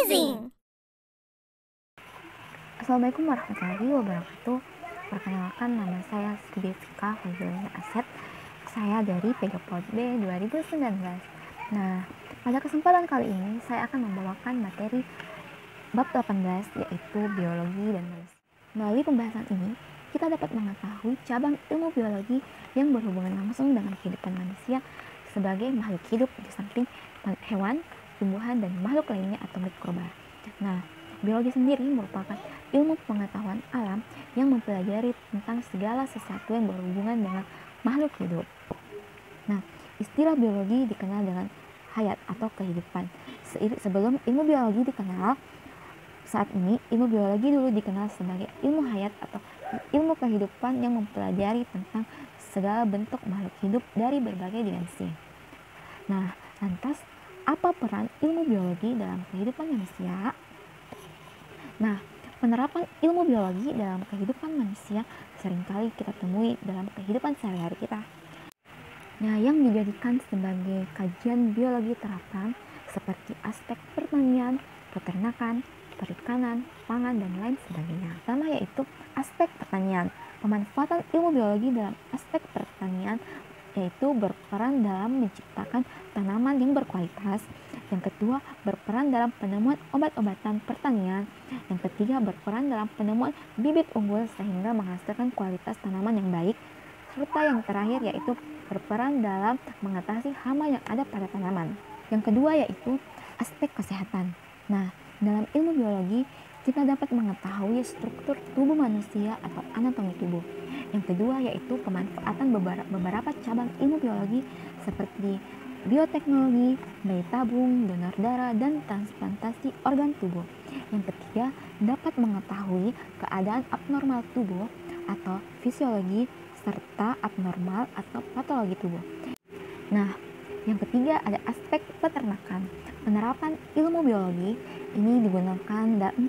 Amazing! Assalamualaikum warahmatullahi wabarakatuh. Perkenalkan, nama saya Siti Devika Fajrulina Aset. Saya dari PGPOD B 2019. Nah, pada kesempatan kali ini saya akan membawakan materi bab 18, yaitu biologi dan manusia. Melalui pembahasan ini, kita dapat mengetahui cabang ilmu biologi yang berhubungan langsung dengan kehidupan manusia sebagai makhluk hidup di samping hewan, tumbuhan, dan makhluk lainnya atau mikroba. Nah, biologi sendiri merupakan ilmu pengetahuan alam yang mempelajari tentang segala sesuatu yang berhubungan dengan makhluk hidup. Nah, istilah biologi dikenal dengan hayat atau kehidupan. Sebelum ilmu biologi dikenal, saat ini ilmu biologi dulu dikenal sebagai ilmu hayat atau ilmu kehidupan yang mempelajari tentang segala bentuk makhluk hidup dari berbagai dimensi. Nah, lantas apa peran ilmu biologi dalam kehidupan manusia? Nah, penerapan ilmu biologi dalam kehidupan manusia seringkali kita temui dalam kehidupan sehari-hari kita. Nah, yang dijadikan sebagai kajian biologi terapan seperti aspek pertanian, peternakan, perikanan, pangan, dan lain sebagainya. Pertama yaitu aspek pertanian. Pemanfaatan ilmu biologi dalam aspek pertanian yaitu berperan dalam menciptakan tanaman yang berkualitas. Yang kedua, berperan dalam penemuan obat-obatan pertanian. Yang ketiga, berperan dalam penemuan bibit unggul sehingga menghasilkan kualitas tanaman yang baik. Serta yang terakhir yaitu berperan dalam mengatasi hama yang ada pada tanaman. Yang kedua yaitu aspek kesehatan. Nah, dalam ilmu biologi kita dapat mengetahui struktur tubuh manusia atau anatomi tubuh. Yang kedua yaitu pemanfaatan beberapa cabang ilmu biologi seperti bioteknologi, bayi tabung, donor darah, dan transplantasi organ tubuh. Yang ketiga, dapat mengetahui keadaan abnormal tubuh atau fisiologi serta abnormal atau patologi tubuh. Nah, yang ketiga ada aspek peternakan. Penerapan ilmu biologi ini digunakan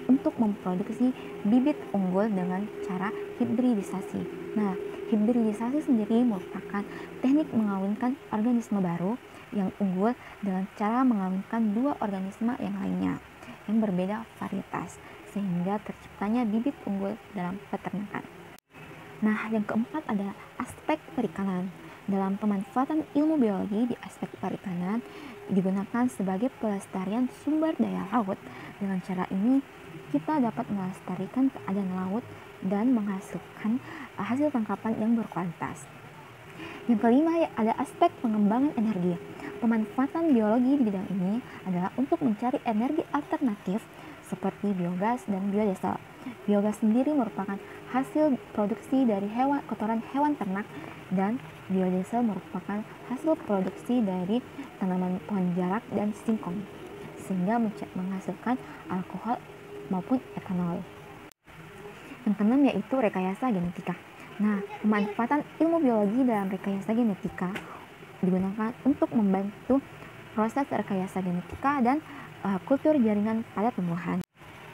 untuk memproduksi bibit unggul dengan cara hibridisasi. Nah, hibridisasi sendiri merupakan teknik mengawinkan organisme baru yang unggul dengan cara mengawinkan dua organisme yang lainnya yang berbeda varietas sehingga terciptanya bibit unggul dalam peternakan. Nah, yang keempat ada aspek perikanan. Dalam pemanfaatan ilmu biologi di aspek perikanan digunakan sebagai pelestarian sumber daya laut. Dengan cara ini kita dapat melestarikan keadaan laut dan menghasilkan hasil tangkapan yang berkualitas. Yang kelima ada aspek pengembangan energi. Pemanfaatan biologi di bidang ini adalah untuk mencari energi alternatif seperti biogas dan biodiesel. Biogas sendiri merupakan hasil produksi dari kotoran hewan ternak dan biodiesel merupakan hasil produksi dari tanaman pohon jarak dan singkong sehingga menghasilkan alkohol maupun etanol. Yang keenam yaitu rekayasa genetika. Nah, pemanfaatan ilmu biologi dalam rekayasa genetika digunakan untuk membantu proses rekayasa genetika dan kultur jaringan pada tumbuhan.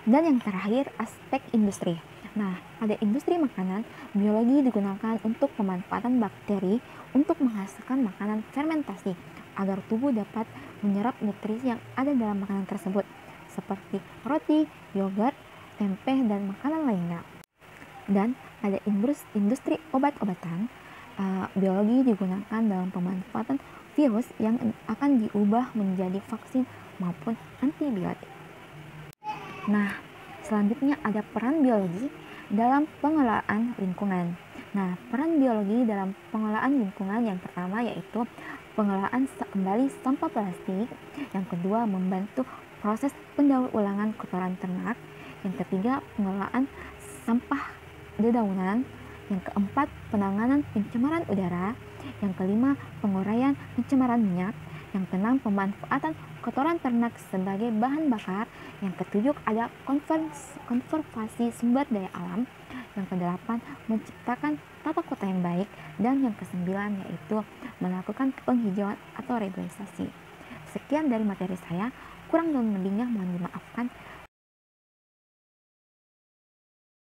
Dan yang terakhir, aspek industri. Nah, pada industri makanan, biologi digunakan untuk pemanfaatan bakteri untuk menghasilkan makanan fermentasi agar tubuh dapat menyerap nutrisi yang ada dalam makanan tersebut, seperti roti, yogurt, tempe, dan makanan lainnya. Dan pada industri obat-obatan, biologi digunakan dalam pemanfaatan virus yang akan diubah menjadi vaksin maupun antibiotik. Nah, selanjutnya ada peran biologi dalam pengelolaan lingkungan. Nah, peran biologi dalam pengelolaan lingkungan yang pertama yaitu pengelolaan kembali sampah plastik. Yang kedua, membantu proses pendaur ulangan kotoran ternak. Yang ketiga, pengelolaan sampah dedaunan. Yang keempat, penanganan pencemaran udara. Yang kelima, penguraian pencemaran minyak. Yang keenam, pemanfaatan kotoran ternak sebagai bahan bakar. Yang ketujuh ada konservasi sumber daya alam. Yang kedelapan, menciptakan tata kota yang baik. Dan yang kesembilan yaitu melakukan penghijauan atau reboisasi. Sekian dari materi saya, kurang dan lebihnya mohon dimaafkan.